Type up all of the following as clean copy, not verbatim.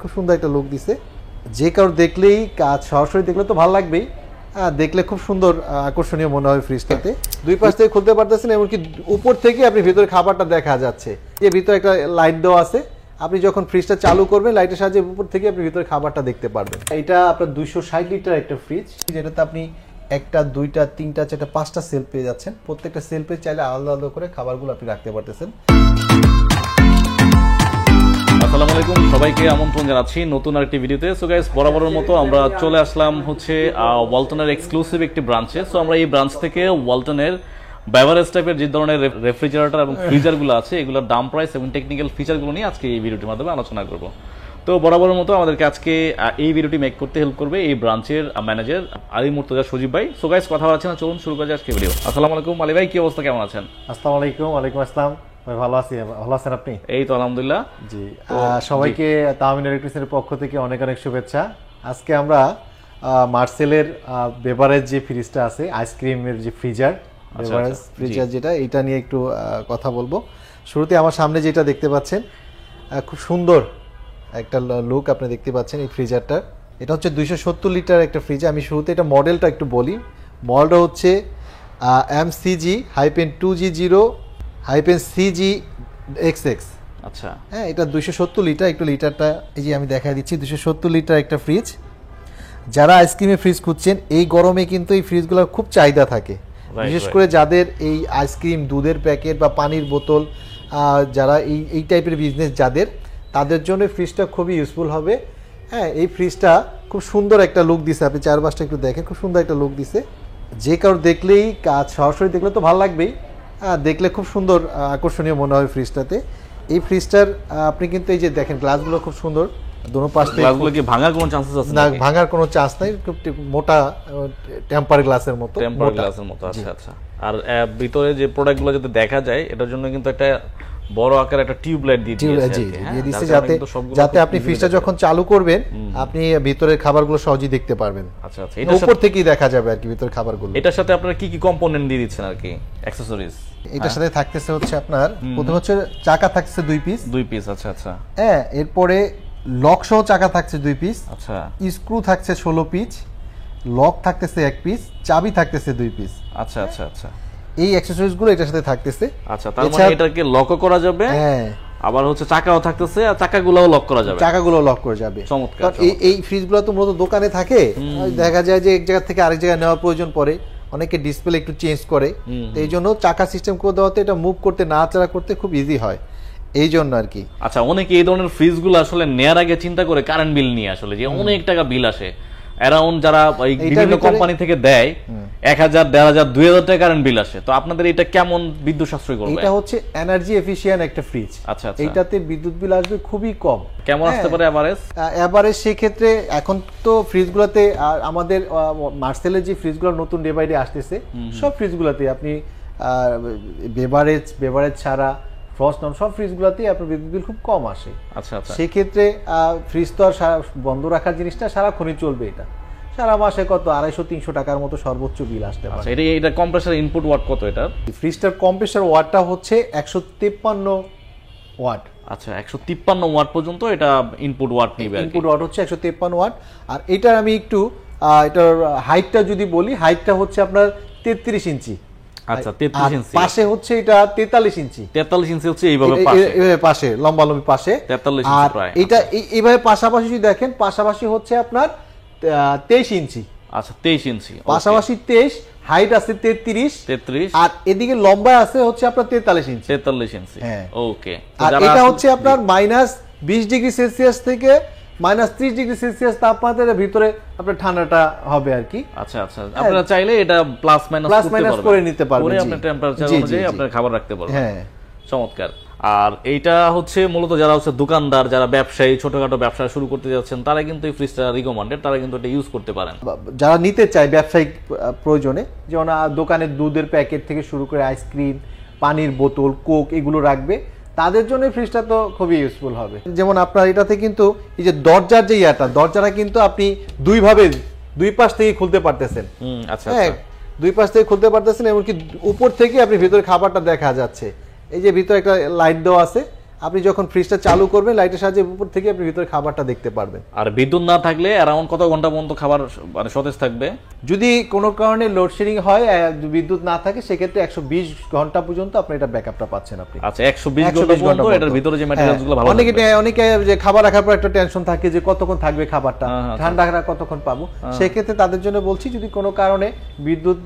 খুব সুন্দর একটা লুক দিছে। যে কারো দেখলেই কাজ সরাসরি দেখলে তো ভালো লাগবেই, দেখলে খুব সুন্দর আকর্ষণীয় মনে হয় ফ্রিজটাতে। দুই পাশ থেকে খুলতে পারতেছেন, এমনকি উপর থেকে আপনি ভিতরে খাবারটা দেখা যাচ্ছে। এর ভিতরে একটা লাইট দেওয়া আছে, আপনি যখন ফ্রিজটা চালু করবেন লাইটের সাহায্যে উপর থেকে আপনি ভিতরে খাবারটা দেখতে পারবেন। এটা আপনার 260 লিটার একটা ফ্রিজ, যেটাতে আপনি একটা, দুইটা, তিনটা, চারটা, পাঁচটা সেল পেয়ে যাচ্ছেন। প্রত্যেকটা সেলফে চাইলে আলাদা আলাদা করে খাবারগুলো আপনি রাখতে পারতেছেন। আসসালামু আলাইকুম, সবাইকে আমন্ত্রণ জানাচ্ছি নতুন আরেকটি ভিডিওতে। সো গাইস, বরাবরের মতো আমরা চলে আসলাম হচ্ছে ওয়ালটনের এক্সক্লুসিভ একটি ব্রাঞ্চে। সো আমরা এই ব্রাঞ্চ থেকে ওয়ালটনের বেভারেজ টাইপের যে ধরনের রেফ্রিজারেটর এবং ফ্রিজারগুলো আছে এগুলোর দাম, প্রাইস এবং টেকনিক্যাল ফিচারগুলো নিয়ে আজকে এই ভিডিওটির মাধ্যমে আলোচনা করব। তো বরাবরের মতো আমাদেরকে আজকে এই ভিডিওটি মেক করতে হেল্প করবে এই ব্রাঞ্চের ম্যানেজার আলী মুর্তজা সজীব ভাই। সো গাইস, কথা হচ্ছে না, চলুন শুরু করা যাক আজকে ভিডিও। আসসালামু আলাইকুম আলী ভাই, কি অবস্থা, কেমন আছেন? আসসালামু আলাইকুম। ওয়ালাইকুম আসসালাম ভাই, ভালো আছি। ভালো আছেন আপনি? এই তো আলহামদুলিল্লাহ। জি, সবাইকে তাহমিনা ইলেকট্রিক্সের পক্ষ থেকে অনেক অনেক শুভেচ্ছা। আজকে আমরা মার্সেলের বেভারেজ যে ফ্রিজটা আছে, আইসক্রিমের যে ফ্রিজার, বেভারেজ ফ্রিজার যেটা, এটা নিয়ে একটু কথা বলবো। শুরুতে আমার সামনে যেটা দেখতে পাচ্ছেন, খুব সুন্দর একটা লুক আপনি দেখতে পাচ্ছেন এই ফ্রিজারটার। এটা হচ্ছে 270 লিটার একটা ফ্রিজ। আমি শুরুতে এটা মডেলটা একটু বলি। মডেলটা হচ্ছে MCG-2G0-CGXX। আচ্ছা, হ্যাঁ, এটা 270 লিটার। একটু লিটারটা এই যে আমি দেখা দিচ্ছি, 270 লিটার একটা ফ্রিজ। যারা আইসক্রিমের ফ্রিজ খুঁজছেন, এই গরমে কিন্তু এই ফ্রিজগুলোর খুব চাহিদা থাকে, বিশেষ করে যাদের এই আইসক্রিম, দুধের প্যাকেট বা পানির বোতল, যারা এই টাইপের বিজনেস যাদের, তাদের জন্য ফ্রিজটা খুবই ইউজফুল হবে। হ্যাঁ, এই ফ্রিজটা খুব সুন্দর একটা লুক দিছে। আপনি চারপাশটা একটু দেখেন, খুব সুন্দর একটা লুক দিছে। যে কারো দেখলেই কাজ সরাসরি দেখলে তো ভালো লাগবেই, দেখলে খুব সুন্দর আকর্ষণীয় মনে হয় ফ্রিজটাতে। এই ফ্রিজটার আপনি কিন্তু এই যে দেখেন, গ্লাসগুলো খুব সুন্দর, দোনো পাশ থেকে। গ্লাসগুলো কি ভাঙার কোনো চান্সেস আছে? না, ভাঙার কোনো চান্স নাই, খুব মোটা টেম্পার গ্লাসের মতো। টেম্পার গ্লাসের মতো, আচ্ছা আচ্ছা। আর ভিতরে যে প্রোডাক্টগুলো যদি দেখা যায়, এটার জন্য কিন্তু একটা বড় আকারের একটা টিউবলাইট দিয়ে দিয়েছে, যাতে আপনি ফ্রিজটা যখন চালু করবেন আপনি ভিতরের খাবারগুলো সহজেই দেখতে পারবেন। আচ্ছা আচ্ছা, এটা উপর থেকেই দেখা যাবে আর কি ভিতরের খাবারগুলো। এটার সাথে আপনারা কি কি কম্পোনেন্ট দিয়ে দিচ্ছেন আর কি, অ্যাকসেসরিজ? এটার সাথে থাকতেছে হচ্ছে আপনার, প্রথম হচ্ছে চাকা থাকছে 2 পিস। 2 পিস, আচ্ছা আচ্ছা। হ্যাঁ, এরপরে লক সহ চাকা থাকছে 2 পিস। আচ্ছা, স্ক্রু থাকছে 16 পিস, লক থাকতেছে 1 পিস, চাবি থাকতেছে 2 পিস। আচ্ছা আচ্ছা আচ্ছা, এই অ্যাকসেসরিজ গুলো এটার সাথে থাকতেছে। আচ্ছা, তার মানে এটাকে লকও করা যাবে, হ্যাঁ, আবার হচ্ছে চাকাও থাকতেছে, আর চাকাগুলোও লক করা যাবে। চাকাগুলো লক করা যাবে। চমৎকার। কারণ এই ফ্রিজগুলো তো মূলত দোকানে থাকে, দেখা যায় যে এক জায়গা থেকে আরেক জায়গায় নেওয়ার প্রয়োজন পড়ে, অনেকে ডিসপ্লে একটু চেঞ্জ করে, এই জন্য চাকা সিস্টেম করে দেওয়াতে এটা মুভ করতে, নাড়াচাড়া করতে খুব ইজি হয়, এই জন্য আর কি। আচ্ছা, অনেকে এই ধরনের ফ্রিজগুলো আসলে নেয়ার আগে চিন্তা করে কারেন্ট বিল নিয়ে, আসলে যে অনেক টাকা বিল আসে অ্যারাউন্ড, যারা বিভিন্ন কোম্পানি থেকে দেয় 1000, 1500, 2000 টাকা কারেন্ট বিল আসে। তো আপনাদের এটা কেমন বিদ্যুৎ সাশ্রয় করবে? এটা হচ্ছে এনার্জি এফিশিয়েন্ট একটা ফ্রিজ। আচ্ছা আচ্ছা, এইটাতে বিদ্যুৎ বিল আসবে খুবই কম। কেমন আসতে পারে এভারেজ? এভারেজ সেই ক্ষেত্রে এখন তো ফ্রিজগুলোতে, আমাদের মার্সেলের যে ফ্রিজগুলো নতুন ডে বাই ডে আসতেছে, সব ফ্রিজগুলোতে আপনি বেভারেজ ছাড়া ফ্রস্ট নন সব ফ্রিজগুলোতেই আপনার বিদ্যুৎ বিল খুব কম আসে। আচ্ছা আচ্ছা, সেক্ষেত্রে ফ্রিজ তো আর বন্ধ রাখার জিনিসটা সারাক্ষণই চলবে। এটা সারা মাসে কত 250-300 টাকার মতো সর্বোচ্চ বিল আসতে পারে। এটা কম্প্রেসার ইনপুট ওয়াট কত এটা? ফ্রিজটার কম্প্রেসার ওয়াটটা হচ্ছে 153 ওয়াট। আচ্ছা, 153 ওয়াট পর্যন্ত এটা ইনপুট ওয়াট নিবে। ইনপুট ওয়াট হচ্ছে 153 ওয়াট। আর এটার আমি একটু এটার হাইটটা যদি বলি, হাইটটা হচ্ছে আপনার 33 ইঞ্চি। আচ্ছা, 33 ইঞ্চি। পাশে হচ্ছে এটা 43 ইঞ্চি। 43 ইঞ্চি হচ্ছে এইভাবে পাশে, লম্বালম্বি পাশে 43 ইঞ্চি প্রায়। এটা এইভাবে পাশাপাশি যদি দেখেন, পাশাপাশি হচ্ছে আপনার 23 ইঞ্চি। আচ্ছা, 23 ইঞ্চি পাশাপাশি 23, হাইট আছে 33, আর এদিকে লম্বা আছে হচ্ছে আপনার 43 ইঞ্চি। 43 ইঞ্চি, হ্যাঁ, ওকে। আর এটা হচ্ছে আপনার -20 ডিগ্রি সেলসিয়াস থেকে -30 ডিগ্রি সেলসিয়াস তাপমাত্রার ভিতরে আপনার ঠান্ডাটা হবে আর কি। আচ্ছা আচ্ছা, আপনারা চাইলে এটা প্লাস মাইনাস করে নিতে পারবেন, পরে আপনি টেম্পারেচার অনুযায়ী আপনার খাবার রাখতে পারবেন। হ্যাঁ, চমৎকার। আর এইটা হচ্ছে মূলত যারা হচ্ছে দোকানদার, যারা ব্যবসায়ী, ছোটখাটো ব্যবসা শুরু করতে যাচ্ছেন, তারা কিন্তু এই ফ্রিজটা রিকমেন্ডেড, তারা কিন্তু এটা ইউজ করতে পারেন। যারা নিতে চায় ব্যবসায়িক প্রয়োজনে, যেমন দোকানের দুধের প্যাকেট থেকে শুরু করে আইসক্রিম, পানির বোতল, কোক, এগুলো রাখবে, তাদের জন্য ফ্রিজটা তো খুবই ইউজফুল হবে। যেমন আপনার এটাতে কিন্তু এই যে দরজার যে দরজাটা কিন্তু আপনি দুই পাশ থেকে খুলতে পারতেছেন। আচ্ছা, দুই পাশ থেকে খুলতে পারতেছেন, এমনকি উপর থেকে আপনি ভিতরে খাবারটা দেখা যাচ্ছে। এই যে ভিতরে একটা লাইট দেওয়া আছে, আপনি যখন ফ্রিজটা চালু করবেন লাইটের সাহায্যে উপর থেকে আপনি ভিতরে খাবারটা দেখতে পারবেন। আর বিদ্যুৎ না থাকলে অ্যারাউন্ড কত ঘন্টা পর্যন্ত খাবার মানে সতেজ থাকবে? যদি কোনো কারণে লোডশেডিং হয়, বিদ্যুৎ না থাকে, সেক্ষেত্রে 120 ঘন্টা পর্যন্ত আপনি এটা ব্যাকআপটা পাচ্ছেন আপনি। আচ্ছা 120 ঘন্টা পর্যন্ত এটার ভিতরে যে ম্যাটেরিয়ালস গুলো ভালো থাকবে। অনেকে যে খাবার রাখার পর একটা টেনশন থাকে যে কতক্ষণ থাকবে খাবারটা, ঠান্ডা কতক্ষণ পাবো, সেক্ষেত্রে তাদের জন্য বলছি যদি কোনো কারণে বিদ্যুৎ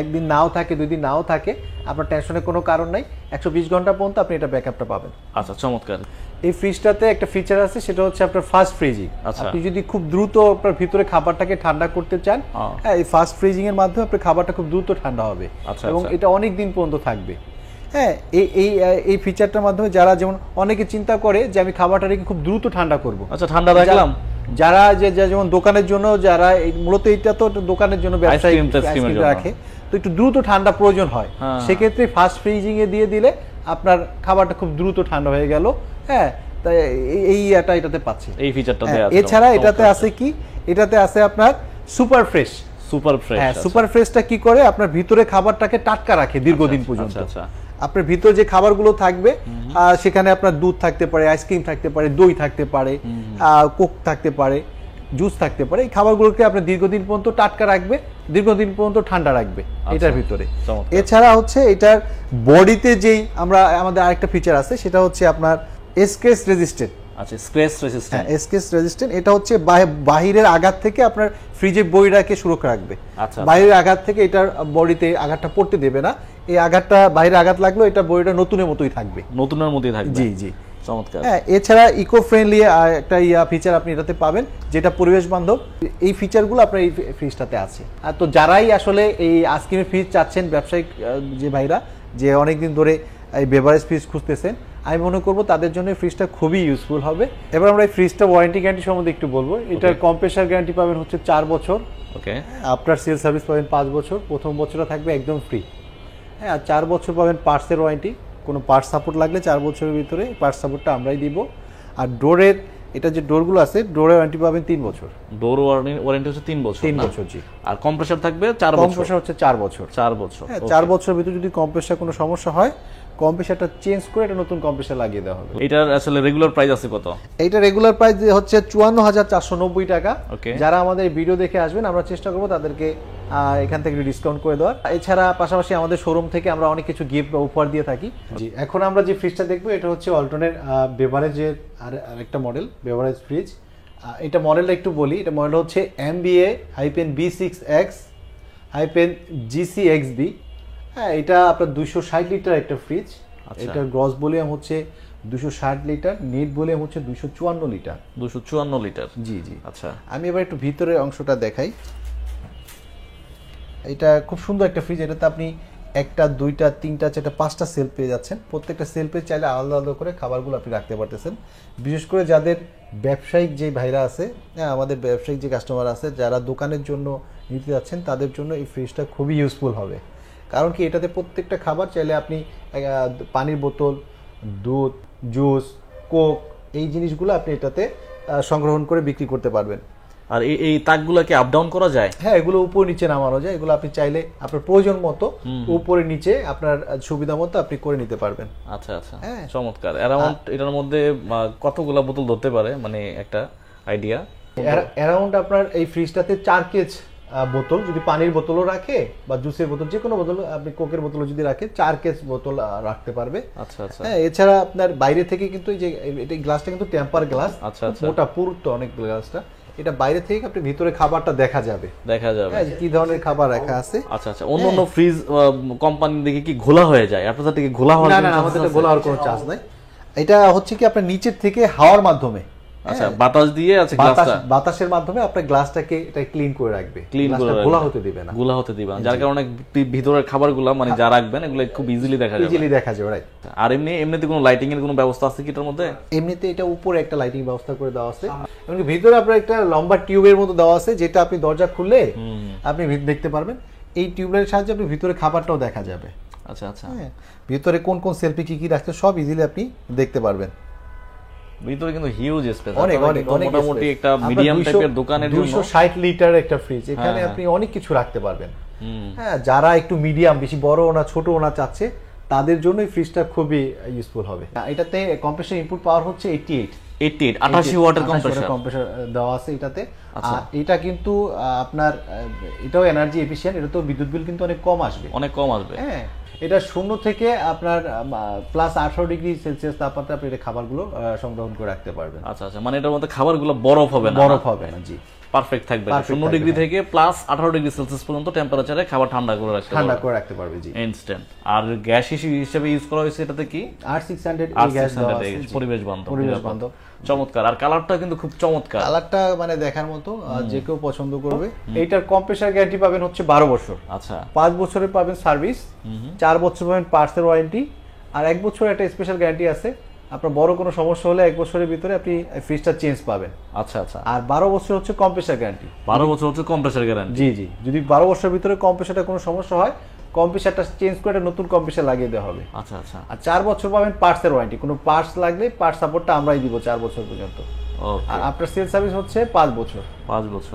একদিন নাও থাকে, 2 দিন নাও থাকে, আপনার টেনশনের কোনো কারণ নাই, 120 ঘন্টা পর্যন্ত আপনি এটা ব্যাকআপটা পাবেন। আচ্ছা চমৎকার। এই ফ্রিজটাতে একটা ফিচার আছে, সেটা হচ্ছে আপনার ফাস্ট ফ্রিজিং। আপনি যদি খুব দ্রুত আপনার ভিতরে খাবারটাকে ঠান্ডা করতে চান, হ্যাঁ, এই ফাস্ট ফ্রিজিং এর মাধ্যমে আপনার খাবারটা খুব দ্রুত ঠান্ডা হবে এবং এটা অনেক দিন পর্যন্ত থাকবে। হ্যাঁ, এই ফিচারটার মাধ্যমে যারা, যেমন অনেকে চিন্তা করে যে আমি খাবারটাকে খুব দ্রুত ঠান্ডা করব, আচ্ছা ঠান্ডা রাখলাম, যারা যেমন দোকানের জন্য, যারা মূলত এটা তো দোকানের জন্য ব্যবসায়ী রাখে, তো একটু দ্রুত ঠান্ডা প্রয়োজন হয়, সেক্ষেত্রে ফাস্ট ফ্রিজিং এ দিয়ে দিলে আপনার খাবারটা খুব দ্রুত ঠান্ডা হয়ে গেল। হ্যাঁ, তাই এটাতে পাচ্ছে এই ফিচারটা দেয়া আছে। এছাড়া এটাতে আছে কি, এটাতে আছে আপনার সুপার ফ্রেশ। হ্যাঁ, সুপার ফ্রেশটা কি করে, আপনার ভিতরে খাবারটাকে টাটকা রাখে দীর্ঘদিন পর্যন্ত। আপনার ভিতরে যে খাবারগুলো থাকবে সেখানে আপনার দুধ থাকতে পারে, আইসক্রিম থাকতে পারে, দই থাকতে পারে, কোক থাকতে পারে, জুস থাকতে পারে, এই খাবারগুলোকে আপনার দীর্ঘদিন পর্যন্ত টাটকা রাখবে, দীর্ঘদিন পর্যন্ত ঠান্ডা রাখবে এটার ভিতরে। এছাড়া হচ্ছে এটার বডিতে যেই আমাদের আরেকটা ফিচার আছে, সেটা হচ্ছে আপনার স্ক্র্যাচ রেজিস্ট্যান্ট। আচ্ছা, স্ক্র্যাচ রেজিস্ট্যান্ট। হ্যাঁ, স্ক্র্যাচ রেজিস্ট্যান্ট, এটা হচ্ছে বাহিরের আঘাত থেকে আপনার ফ্রিজের বডিটাকে সুরক্ষা রাখবে। আচ্ছা, বাইরের আঘাত থেকে এটার বডিতে আঘাতটা পড়তে দেবে না। এই আঘাতটা, বাইরে আঘাত লাগলেও এটা বডিটা নতুনের মতোই থাকবে, নতুনের মতোই থাকবে। জি জি, চমৎকার। হ্যাঁ, এছাড়া ইকো ফ্রেন্ডলি একটা ফিচার আপনি এটাতে পাবেন, যেটা পরিবেশ বান্ধব। এই ফিচারগুলো আপনার এই ফ্রিজটাতে আছে। আর তো যারাই আসলে এই আইসক্রিমের ফ্রিজ চাচ্ছেন, ব্যবসায়িক যে ভাইরা, যে অনেকদিন ধরে এই বেভারেজ ফ্রিজ খুঁজতেছেন, আমি মনে করবো তাদের জন্য ফ্রিজটা খুবই ইউজফুল হবে। এবার আমরা এই ফ্রিজটা ওয়ারেন্টি গ্যারান্টি সম্বন্ধে একটু বলবো। এটার কম্প্রেসার গ্যারান্টি পাবেন হচ্ছে 4 বছর। ওকে। আফটার সেল সার্ভিস পাবেন 5 বছর। প্রথম বছরটা থাকবে একদম ফ্রি। হ্যাঁ, আর 4 বছর পাবেন পার্টসের ওয়ারেন্টি। কোনো পার্টস সাপোর্ট লাগলে 4 বছরের ভিতরে পার্টস সাপোর্টটা আমরাই দিব। আর ডোরের, এটা যে ডোরগুলো আছে, ডোরের ওয়ারেন্টি পাবেন 3 বছর। ডোর ওয়ারেন্টি হচ্ছে 3 বছর। 3 বছর, জি। আর কম্প্রেসার থাকবে 4 বছর। কম্প্রেসার হচ্ছে 4 বছর। 4 বছর। হ্যাঁ, 4 বছরের ভিতরে যদি কম্প্রেসার কোনো সমস্যা হয়, কম্প্রেসারটা চেঞ্জ করে একটা নতুন কম্প্রেসার লাগিয়ে দেওয়া হবে। এটার আসলে রেগুলার প্রাইস আছে কত? এইটা রেগুলার প্রাইস হচ্ছে 54,490 টাকা। যারা আমাদের ভিডিও দেখে আসবেন, আমরা চেষ্টা করব তাদেরকে এখান থেকে ডিসকাউন্ট করে দেওয়ার। এছাড়া পাশাপাশি আমাদের শোরুম থেকে আমরা অনেক কিছু গিফট বা উপহার দিয়ে থাকি। জি, এখন আমরা যে ফ্রিজটা দেখবো, এটা হচ্ছে ওয়ালটনের বেভারেজের আরেকটা মডেল, বেভারেজ ফ্রিজ। এটা মডেলটা একটু বলি। এটা মডেল হচ্ছে MBA-B6X-GCXB। হ্যাঁ, এটা আপনার 260 লিটার একটা ফ্রিজ। এটার গ্রস ভলিউম হচ্ছে 260 লিটার, নেট ভলিউম হচ্ছে 254 লিটার। 254 লিটার, জি জি। আচ্ছা, আমি এবার একটু ভিতরের অংশটা দেখাই। এটা খুব সুন্দর একটা ফ্রিজ। এটাতে আপনি 1টা 2টা 3টা 4টা 5টা সেল পেয়ে যাচ্ছেন। প্রত্যেকটা সেলফে চাইলে আলাদা আলাদা করে খাবারগুলো আপনি রাখতে পারতেছেন। বিশেষ করে যাদের ব্যবসায়িক যে ভাইরা আছে, হ্যাঁ, আমাদের ব্যবসায়িক যে কাস্টমার আছে, যারা দোকানের জন্য নিতে যাচ্ছেন, তাদের জন্য এই ফ্রিজটা খুবই ইউজফুল হবে। কারণ কি, এটাতে প্রত্যেকটা খাবার চাইলে আপনি পানির বোতল, দুধ, জুস, কোক, এই জিনিসগুলো আপনি এটাতে সংগ্রহণ করে বিক্রি করতে পারবেন। আর এই তাকগুলোকে আপ ডাউন করা যায়? হ্যাঁ, এগুলো উপর নিচে নামানো যায়। এগুলো আপনি চাইলে আপনার প্রয়োজন মতো উপরে নিচে আপনার সুবিধা মতো আপনি করে নিতে পারবেন। আচ্ছা আচ্ছা, চমৎকার। অ্যারাউন্ড এটার মধ্যে কতগুলো বোতল ধরতে পারে, মানে একটা আইডিয়া? অ্যারাউন্ড আপনার এই ফ্রিজটাতে 4 কেজ বোতল, যদি পানির বোতলও রাখে বা জুসের বোতল, যে কোনো বোতল, আপনি কোকের বোতলও যদি রাখে, 4 কেজ বোতল রাখতে পারবে। আচ্ছা আচ্ছা। হ্যাঁ, এছাড়া আপনার বাইরে থেকে কিন্তু এই যে এটা গ্লাসটা কিন্তু টেম্পার গ্লাস। আচ্ছা আচ্ছা, মোটা পুরুত্ব অনেক গ্লাসটা। এটা বাইরে থেকে আপনি ভিতরে খাবারটা দেখা যাবে, হ্যাঁ, কি ধরনের খাবার রাখা আছে। আচ্ছা আচ্ছা। অন্য ফ্রিজ কোম্পানি দেখে কি ঘোলা হয়ে যায়? আপনাদের থেকে ঘোলা হওয়ার? না না, আমাদের এটা ঘোলা হওয়ার কোনো চান্স নাই। এটা হচ্ছে কি, আপনার নিচের থেকে হাওয়ার মাধ্যমে, আচ্ছা, বাতাস দিয়ে, আছে গ্লাসটা, বাতাসের মাধ্যমে আপনার গ্লাসটাকে এটা ক্লিন করে রাখবে, ক্লিন করে, গোলা হতে দিবে না, গোলা হতে দিবে না, যার কারণে ভিতরের খাবারগুলো, মানে যা রাখবেন, এগুলো খুব ইজিলি দেখা যাবে, রাইট। আর এমনিতে কোনো লাইটিং এর কোনো ব্যবস্থা আছে কি এটার মধ্যে? এমনিতে এটা উপরে একটা লাইটিং ব্যবস্থা করে দেওয়া আছে, এমনকি ভিতরে আপনার একটা লম্বা টিউবের মতো দেওয়া আছে, যেটা আপনি দরজা খুললে আপনি দেখতে পারবেন। এই টিউবলাইটের সাহায্যে আপনি ভিতরে খাবারটাও দেখা যাবে। আচ্ছা আচ্ছা। ভিতরে কোন কোন সেলফি কি কি রাখছে সব ইজিলি আপনি দেখতে পারবেন। ভিতরে কিন্তু হিউজ স্পেস, অনেক অনেক মোটামুটি একটা মিডিয়াম টাইপের দোকানের জন্য 260 লিটার একটা ফ্রিজ, এখানে আপনি অনেক কিছু রাখতে পারবেন। হ্যাঁ, যারা একটু মিডিয়াম, বেশি বড় না ছোটও না চাচ্ছে, তাদের জন্য এই ফ্রিজটা খুবই ইউজফুল হবে। এটাতে কম্প্রেসর ইনপুট পাওয়ার হচ্ছে 88 88 ওয়াটের কম্প্রেসর দেওয়া আছে এটাতে। আর এটা কিন্তু আপনার এটাও এনার্জি এফিশিয়েন্ট, এটা তো বিদ্যুৎ বিল কিন্তু অনেক কম আসবে। হ্যাঁ, এটা 0 থেকে আপনার +18 ডিগ্রি সেলসিয়াস তাপমাত্রা আপনি এটা খাবারগুলো সংরক্ষণ করে রাখতে পারবেন। আচ্ছা আচ্ছা, মানে এটার মধ্যে খাবারগুলো বরফ হবে না। জি, পারফেক্ট থাকবে। 0 ডিগ্রি থেকে +18 ডিগ্রি সেলসিয়াস পর্যন্ত টেম্পারেচারে খাবার ঠান্ডা করে রাখতে পারবে। জি, ইনস্ট্যান্ট। আর গ্যাস হিসেবে ইউজ করা হয়েছে এটাতে কি R600 এই গ্যাস দেওয়া আছে, পরিবেশ বান্ধব। চমৎকার। আর কালারটা কিন্তু খুব চমৎকার, কালারটা মানে দেখার মতো, যে কেউ পছন্দ করবে। এইটার কম্প্রেসার গ্যারান্টি পাবেন হচ্ছে 12 বছর। আচ্ছা, 5 বছরের পাবেন সার্ভিস, 4 বছর পাবেন পার্টসের ওয়ারেন্টি, আর 1 বছরের একটা স্পেশাল গ্যারান্টি আছে। আপনার বড় কোনো সমস্যা হলে 1 বছরের ভিতরে আপনি ফ্রিজটা চেঞ্জ পাবেন। আচ্ছা আচ্ছা। আর 12 বছর হচ্ছে কম্প্রেসার গ্যারান্টি। 12 বছর হচ্ছে কম্প্রেসার গ্যারান্টি। জি জি, যদি 12 বছরের ভিতরে কম্প্রেসারটা কোনো সমস্যা হয়, কম্প্রেসারটা চেঞ্জ করে একটা নতুন কম্প্রেসার লাগিয়ে দেওয়া হবে। আচ্ছা আচ্ছা। আর 4 বছর পাবেন পার্টসের ওয়ারেন্টি, কোনো পার্টস লাগলে পার্ট সাপোর্টটা আমরাই দিব 4 বছর পর্যন্ত। আর আপনার সেল সার্ভিস হচ্ছে 5 বছর।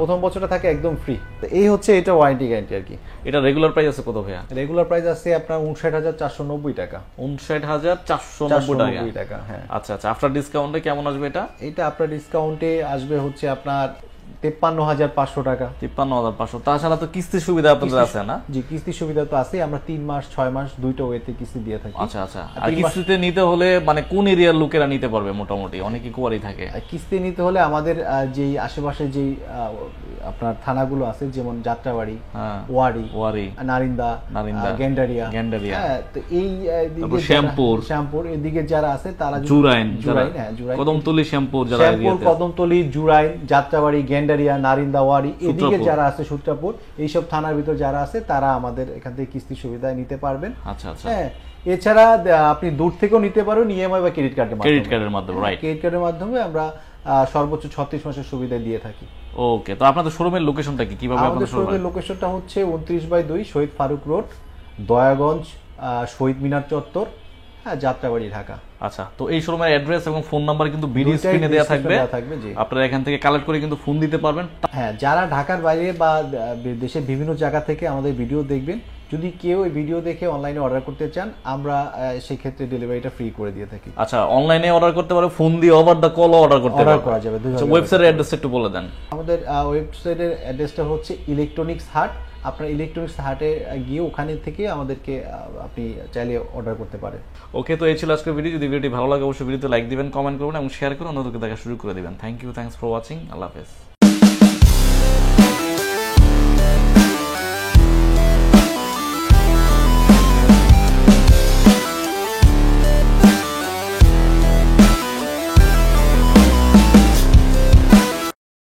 প্রথম বছরটা থাকে একদম ফ্রি। তো এই হচ্ছে এটা ওয়ারেন্টি গ্যারান্টি আর কি। এটা রেগুলার প্রাইস আছে কত ভাইয়া? রেগুলার প্রাইস আছে আপনার 59,490 টাকা। 59,490 টাকা, হ্যাঁ। আচ্ছা আচ্ছা, আফটার ডিসকাউন্টে কেমন আসবে এটা? এটা আপনার ডিসকাউন্টে আসবে হচ্ছে আপনার 53,500 টাকা। 53,500। তাছাড়া তো কিস্তির সুবিধা আপনাদের আছে না? জি, কিস্তির সুবিধা তো আছে। আমরা 3 মাস 6 মাস দুইটা ওয়েতে কিস্তি দিয়ে থাকি। আচ্ছা আচ্ছা। আর কিস্তিতে নিতে হলে মানে কোন এরিয়ার লোকেরা নিতে পারবে? মোটামুটি অনেকে কুয়ারি থাকে। কিস্তি নিতে হলে আমাদের যেই আশেপাশে যেই আপনার থানাগুলো আছে, যেমন যাত্রাবাড়ি, ওয়ারি, নারিন্দা, গেন্ডারিয়া, হ্যাঁ, তো এই দিকে শ্যামপুর এদিকে যারা আছে তারা, জুরাইন, হ্যাঁ, কদমতলী, শ্যামপুর, কদমতলী, জুরাইন, যাত্রাবাড়ি, গেন্ডারিয়া, নারিন্দা, ওয়ারি এদিকে যারা আছে, সূত্রাপুর, এইসব থানার ভিতর যারা আছে তারা আমাদের এখান থেকে কিস্তি সুবিধা নিতে পারবেন। আচ্ছা আচ্ছা। হ্যাঁ, এছাড়া আপনি দূর থেকেও নিতে পারেন ইএমআই বা ক্রেডিট কার্ডের মাধ্যমে। রাইট, ক্রেডিট কার্ডের মাধ্যমে আমরা সর্বোচ্চ 36 মাসের সুবিধা দিয়ে থাকি। ওকে, তো আপনাদের শোরুমের লোকেশনটা কি? কিভাবে আমাদের শোরুমের লোকেশনটা হচ্ছে 29/2 শহীদ ফারুক রোড, দয়াগঞ্জ, শহীদ মিনার চত্বর, হ্যাঁ, যাত্রাবাড়ি, ঢাকা। আচ্ছা, তো এই শোরুমের অ্যাড্রেস এবং ফোন নাম্বার কিন্তু ভিডিও স্ক্রিনে দেওয়া থাকবে। আপনারা এখান থেকে কালেক্ট করে কিন্তু ফোন দিতে পারবেন। হ্যাঁ, যারা ঢাকার বাইরে বা দেশের বিভিন্ন জায়গা থেকে আমাদের ভিডিও দেখবেন, যদি কেউ এই ভিডিও দেখে অনলাইনে অর্ডার করতে চান, আমরা সেই ক্ষেত্রে ডেলিভারিটা ফ্রি করে দিয়ে থাকি। আচ্ছা, অনলাইনে অর্ডার করতে পারে, ফোন দিয়ে ওভার দ্য কল অর্ডার করা যাবে। ওয়েবসাইটের অ্যাড্রেসটা একটু বলে দেন। আমাদের ওয়েবসাইটের অ্যাড্রেসটা হচ্ছে ইলেকট্রনিক্স হাট। আপনার ইলেকট্রনিক্স হাটে গিয়ে ওখানে থেকে আমাদেরকে আপনি চাইলে অর্ডার করতে পারেন। ওকে, তো এই ছিল আজকের ভিডিও। যদি ভিডিওটি ভালো লাগে অবশ্যই ভিডিওতে লাইক দিবেন, কমেন্ট করবেন এবং শেয়ার করে অন্যদেরকে দেখা শুরু করে দিবেন। Thanks for watching. আল্লাহ হাফেজ।